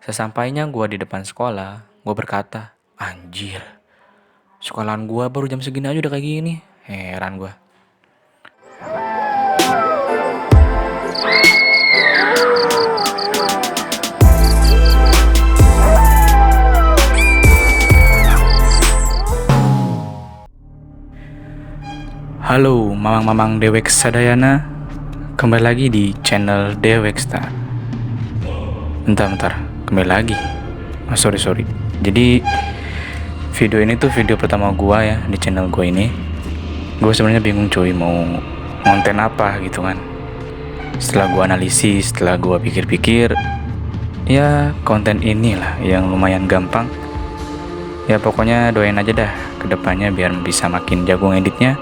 Sesampainya gue di depan sekolah, gue berkata, anjir, sekolahan gue baru jam segini aja udah kayak gini. Heran gue. Halo mamang-mamang Dewek Sadayana, kembali lagi di channel Deweksta. Bentar, kembali lagi. Sorry. Jadi video ini tuh video pertama gua ya di channel gua ini. Gue sebenarnya bingung cuy mau konten apa gitu kan. Setelah gua analisis, setelah gua pikir-pikir, ya konten inilah yang lumayan gampang. Ya pokoknya doain aja dah kedepannya biar bisa makin jago ngeditnya,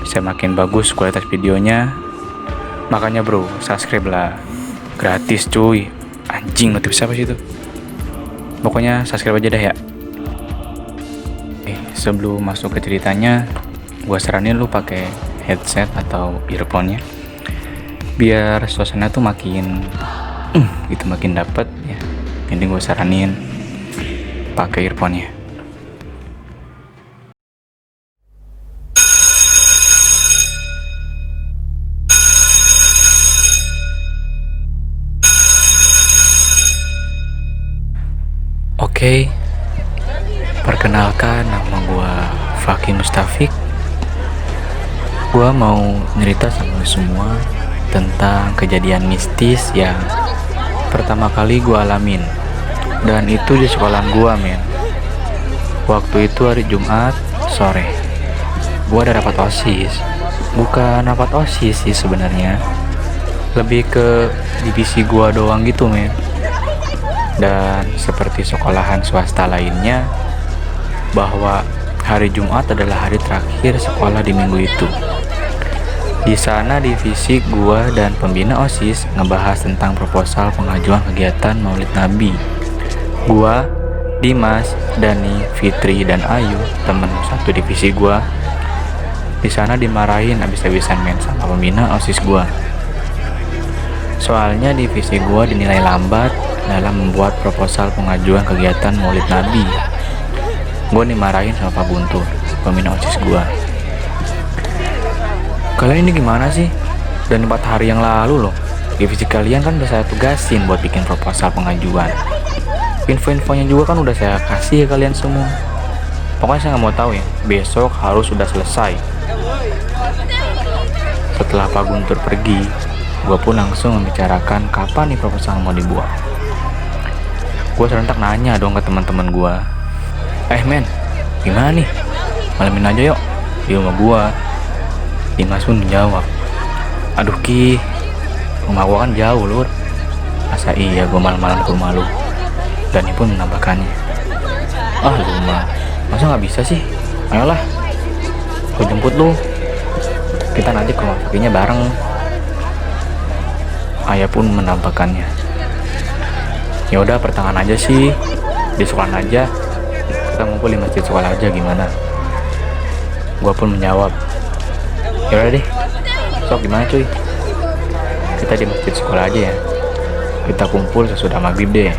bisa makin bagus kualitas videonya. Makanya bro, subscribe lah, gratis cuy. Anjing, notif siapa sih itu? Pokoknya subscribe aja dah ya. Sebelum masuk ke ceritanya, gua saranin lu pakai headset atau earphone-nya biar suasana tuh makin gitu, makin dapet ya. Jadi gua saranin pakai earphone-nya. Oke, perkenalkan nama gua Fakih Mustafik. Gua mau cerita sama lu semua tentang kejadian mistis yang pertama kali gua alamin. Dan itu di sekolahan gua, men. Waktu itu hari Jumat sore. Gua ada rapat OSIS. Bukan rapat OSIS sih sebenarnya. Lebih ke divisi gua doang gitu, men. Dan seperti sekolahan swasta lainnya, bahwa hari Jumat adalah hari terakhir sekolah di minggu itu. Di sana divisi gua dan pembina OSIS ngebahas tentang proposal pengajuan kegiatan Maulid Nabi. Gua, Dimas, Dani, Fitri, dan Ayu, temen satu divisi gua, di sana dimarahin abis-abisan men sama pembina OSIS gua. Soalnya divisi gua dinilai lambat dalam membuat proposal pengajuan kegiatan Maulid Nabi. Gue dimarahin sama Pak Guntur, pembina OSIS gue. Kalian ini gimana sih? Dan 4 hari yang lalu loh, divisi kalian kan udah saya tugasin buat bikin proposal pengajuan. Info-infonya juga kan udah saya kasih ke kalian semua. Pokoknya saya nggak mau tahu ya, besok harus sudah selesai. Setelah Pak Guntur pergi, gue pun langsung membicarakan kapan nih proposal mau dibuat. Gue serentak nanya dong ke teman-teman gue, men, gimana nih? Malamin aja yuk di rumah gue. Dimas pun menjawab, aduh Ki, rumah gue kan jauh lur. Masa iya gue malam-malam ke rumah lu? Dani pun menambahkannya, rumah, masa gak bisa sih? Ayolah, gue jemput lu. Kita nanti ke rumah Fakinya bareng. Ayah pun menambahkannya, ya udah pertengahan aja sih, di sekolah aja, kita ngumpul di masjid sekolah aja gimana? Gua pun menjawab, ya udah deh, sok gimana cuy, kita di masjid sekolah aja ya, kita kumpul sesudah maghrib deh.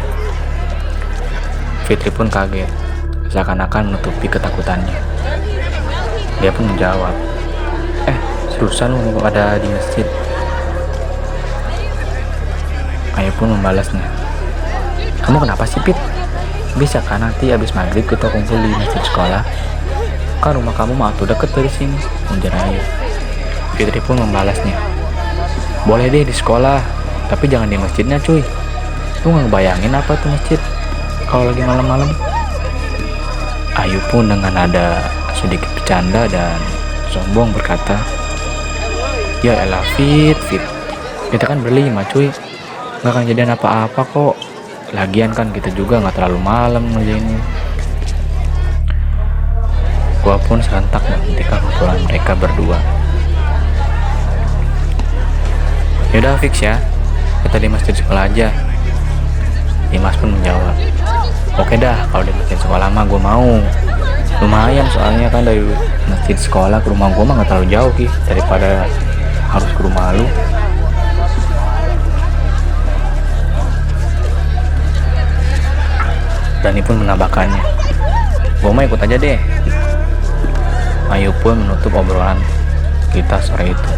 Fitri pun kaget, seakan-akan menutupi ketakutannya. Dia pun menjawab, seriusan lu pada di masjid? Ayah pun membalasnya, kamu kenapa sih Pit? Bisa kan nanti abis maghrib kita kumpul di masjid sekolah? Kan rumah kamu mah tuh deket dari sini, ujar Ayu. Fitri pun membalasnya, boleh deh di sekolah, tapi jangan di masjidnya cuy. Lu gak ngebayangin apa tuh masjid kalau lagi malam-malam? Ayu pun dengan nada sedikit bercanda dan sombong berkata, ya elah Fit, kita kan berlima cuy, gak akan jadian apa-apa kok. Lagian kan kita juga gak terlalu malam ngerjainnya. Gua pun serentak menghentikan kumpulan mereka berdua. Yaudah fix ya, kita di masjid sekolah aja. Dimas pun menjawab, oke dah, kalau di masjid sekolah mah gue mau. Lumayan soalnya kan dari masjid sekolah ke rumah gue mah gak terlalu jauh Ki, daripada harus ke rumah lu. Dani pun menambahkannya, gue mau ikut aja deh. Ayu pun menutup obrolan kita sore itu.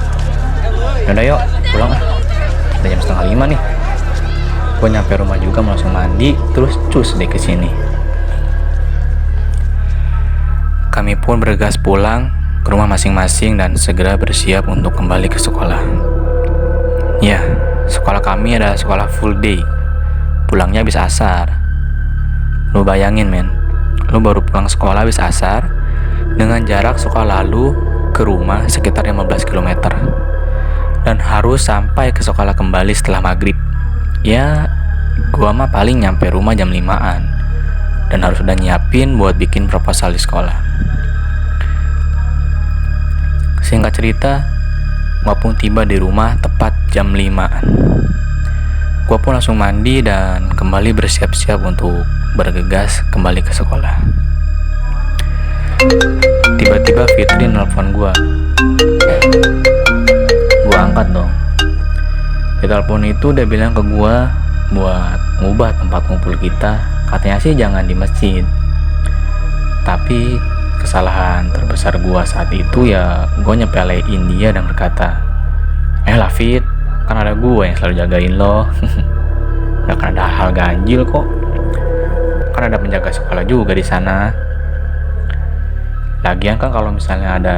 Yaudah yuk, pulang ah. Udah jam 4:30 nih. Gue nyampe rumah juga mau langsung mandi, terus cus deh ke sini. Kami pun bergegas pulang ke rumah masing-masing dan segera bersiap untuk kembali ke sekolah. Ya, sekolah kami adalah sekolah full day. Pulangnya habis asar. Lu bayangin men, lu baru pulang sekolah habis asar dengan jarak sekolah lalu ke rumah sekitar 15 km. Dan harus sampai ke sekolah kembali setelah maghrib. Ya, gua mah paling nyampe rumah jam 5-an. Dan harus udah nyiapin buat bikin proposal di sekolah. Singkat cerita, gua pun tiba di rumah tepat jam 5-an. Gua pun langsung mandi dan kembali bersiap-siap untuk bergegas kembali ke sekolah. Tiba-tiba Fitri nelpon gua. Gua angkat dong. Di telepon itu dia bilang ke gua buat ngubah tempat ngumpul kita. Katanya sih jangan di masjid. Tapi kesalahan terbesar gua saat itu ya gua nyepelein dia dan berkata, lah Fit, kan ada gua yang selalu jagain lo. Gak akan ada hal ganjil kok. Kan ada penjaga sekolah juga di sana. Lagian kan kalau misalnya ada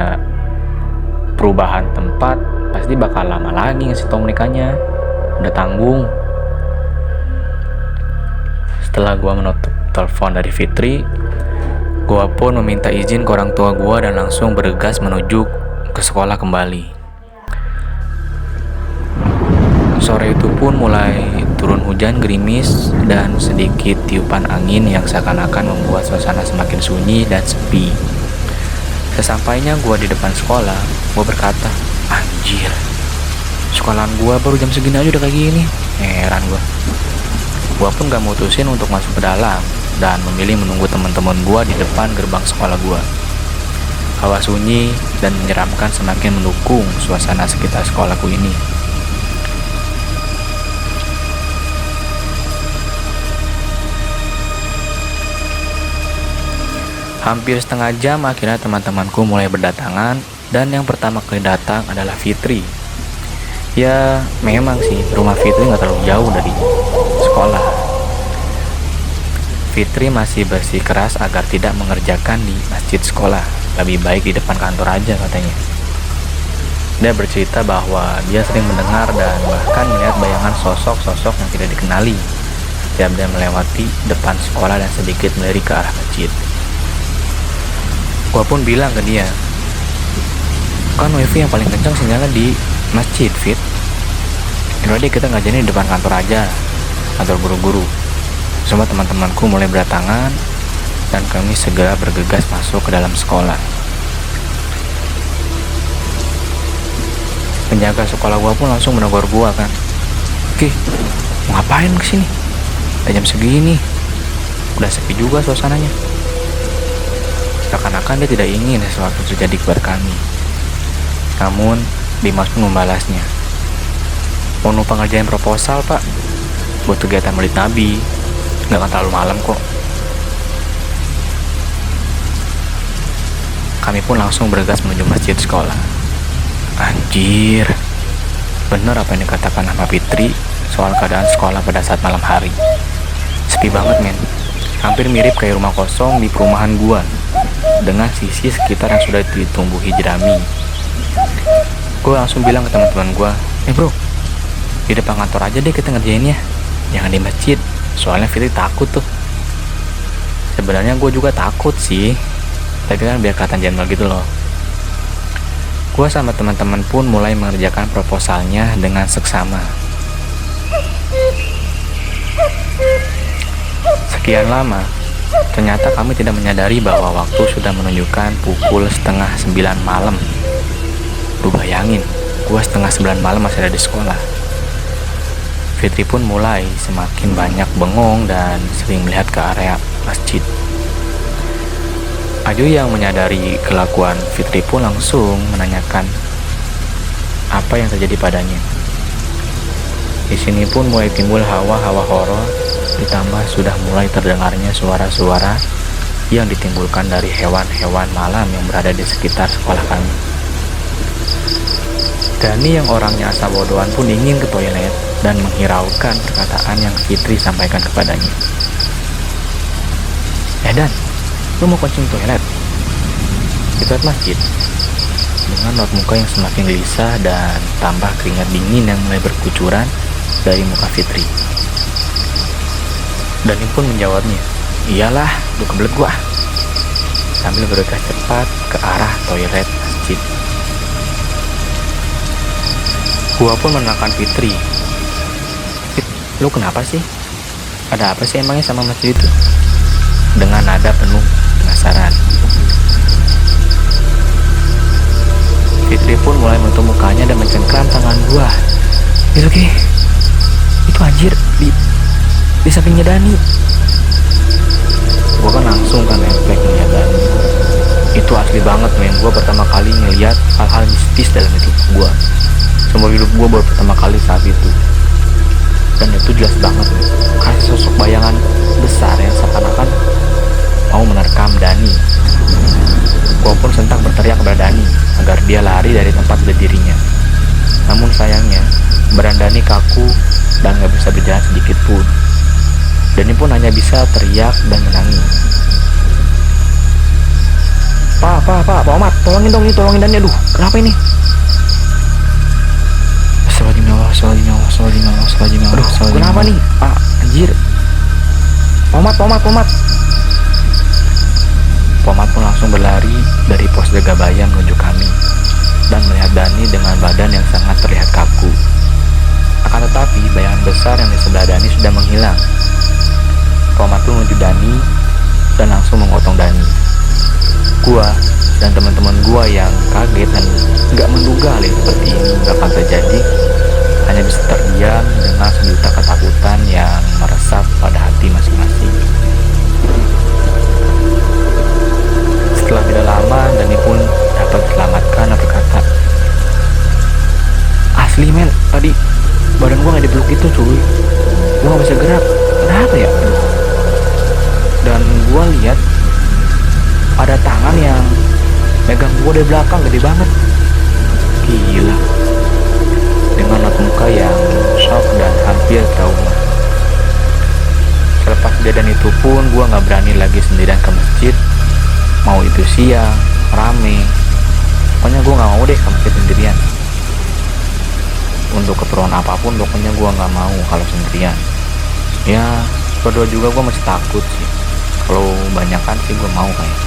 perubahan tempat pasti bakal lama lagi ngasih tau merekanya. Udah tanggung. Setelah gua menutup telepon dari Fitri, gua pun meminta izin ke orang tua gua dan langsung bergegas menuju ke sekolah kembali. Sore itu pun mulai turun hujan gerimis dan sedikit tiupan angin yang seakan-akan membuat suasana semakin sunyi dan sepi. Sesampainya gua di depan sekolah, gua berkata, anjir, sekolahan gua baru jam segini aja udah kayak gini. Heran gua. Gua pun gak mutusin untuk masuk ke dalam dan memilih menunggu teman-teman gua di depan gerbang sekolah gua. Hawa sunyi dan menyeramkan semakin mendukung suasana sekitar sekolahku ini. Hampir setengah jam akhirnya teman-temanku mulai berdatangan dan yang pertama kali datang adalah Fitri. Ya memang sih rumah Fitri gak terlalu jauh dari sekolah. Fitri masih bersikeras agar tidak mengerjakan di masjid sekolah. Lebih baik di depan kantor aja katanya. Dia bercerita bahwa dia sering mendengar dan bahkan melihat bayangan sosok-sosok yang tidak dikenali setiap dia melewati depan sekolah dan sedikit melirik ke arah masjid. Gua pun bilang ke dia, kan wifi yang paling kencang sinyalnya di masjid, Fit. Yaudah kita ngajarin di depan kantor aja, kantor guru-guru. Semua teman-temanku mulai berdatangan dan kami segera bergegas masuk ke dalam sekolah. Penjaga sekolah gua pun langsung menegur gua kan, "Oke, mau ngapain kesini? Udah jam segini, udah sepi juga suasananya." Seakan-akan dia tidak ingin sesuatu terjadi kepada kami. Namun, Dimas pun membalasnya. Mau numpang ngerjain proposal, Pak. Buat kegiatan Maulid Nabi. Gak akan terlalu malam kok. Kami pun langsung bergegas menuju masjid sekolah. Anjir. Bener apa yang dikatakan sama Fitri soal keadaan sekolah pada saat malam hari. Sepi banget, men. Hampir mirip kayak rumah kosong di perumahan gua, dengan sisi sekitar yang sudah ditumbuhi jerami. Gue langsung bilang ke teman-teman gue, bro, di depan kantor aja deh kita ngerjainnya, jangan di masjid, soalnya Fitri takut tuh. Sebenarnya gue juga takut sih, tapi kan biar kelihatan general gitu loh. Gue sama teman-teman pun mulai mengerjakan proposalnya dengan seksama. Sekian lama, ternyata kami tidak menyadari bahwa waktu sudah menunjukkan pukul 8:30 malam. Lu bayangin, gua 8:30 malam masih ada di sekolah. Fitri pun mulai semakin banyak bengong dan sering melihat ke area masjid. Ayu yang menyadari kelakuan Fitri pun langsung menanyakan apa yang terjadi padanya. Di sini pun mulai timbul hawa-hawa horor, ditambah sudah mulai terdengarnya suara-suara yang ditimbulkan dari hewan-hewan malam yang berada di sekitar sekolah kami. Dani yang orangnya asa bodohan pun ingin ke toilet dan menghiraukan perkataan yang Fitri sampaikan kepadanya. Dan, lu mau kencing toilet? Di toilet masjid. Dengan raut muka yang semakin gelisah dan tambah keringat dingin yang mulai berkucuran dari muka Fitri. Dani pun menjawabnya, iyalah, lu kebelet gua. Sambil bergegas cepat ke arah toilet masjid. Gua pun menenangkan Fitri. Fit, lu kenapa sih? Ada apa sih emangnya sama masjid itu? Dengan nada penuh penasaran. Fitri pun mulai menutup mukanya dan mencengkram tangan gua. Itu anjir di sampingnya Dani. Gua kan langsung nempel ngeliat Dani. Itu asli banget men, gua pertama kali ngeliat hal-hal mistis dalam hidup gua. Seumur hidup gua baru pertama kali saat itu. Dan itu jelas banget men, kayak sosok bayangan besar yang seakan-akan mau menerkam Dani. Gua pun sentak berteriak kepada Dani agar dia lari dari tempat berdirinya. Namun sayangnya, badan Dani kaku dan gak bisa berjalan sedikit pun. Dani pun hanya bisa teriak dan menangis. Pak Omar, tolongin dong, tolongin Dani, aduh, kenapa ini? Astagfirullahaladzim. Aduh, kenapa nih? Anjir. Pomat. Pomat pun langsung berlari dari pos jaga bayam menuju kami dan melihat Dani dengan badan yang sangat terlihat kaku. Akan tetapi bayangan besar yang di sebelah Dani sudah menghilang. Pomat pun menuju Dani dan langsung menggotong Dani. Gua dan teman-teman gua yang kaget dan gak menduga hal seperti ini bakal terjadi hanya bisa terdiam dengan sejuta ketakutan yang meresap pada hati masing-masing. Setelah tidak lama, Dani pun dapat diselamatkan dan berkata, asli men, tadi badan gua gak dipeluk itu cuy. Gua gak bisa gerak, kenapa ya? Dan gua lihat ada tangan yang megang gua dari belakang, gede banget. Gila. Dengan raut muka yang shock dan hampir trauma. Selepas kejadian itu pun gua gak berani lagi sendirian ke masjid. Mau itu siang, rame, pokoknya gue gak mau deh ke masjid sendirian. Untuk keperluan apapun pokoknya gue gak mau kalau sendirian. Ya berdua juga gue masih takut sih. Kalau banyakan sih gue mau kayak.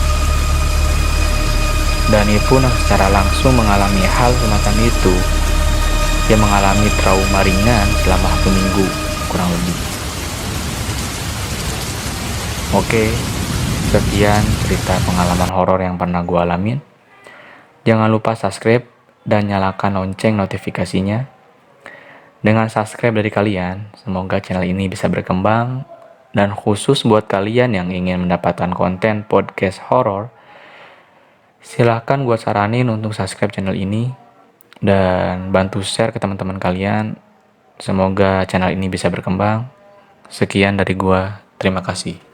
Dani pun secara langsung mengalami hal semacam itu. Dia mengalami trauma ringan selama 1 minggu kurang lebih. Oke, sekian cerita pengalaman horor yang pernah gue alamin. Jangan lupa subscribe dan nyalakan lonceng notifikasinya. Dengan subscribe dari kalian, semoga channel ini bisa berkembang. Dan khusus buat kalian yang ingin mendapatkan konten podcast horor, silahkan gue saranin untuk subscribe channel ini dan bantu share ke teman-teman kalian. Semoga channel ini bisa berkembang. Sekian dari gue, terima kasih.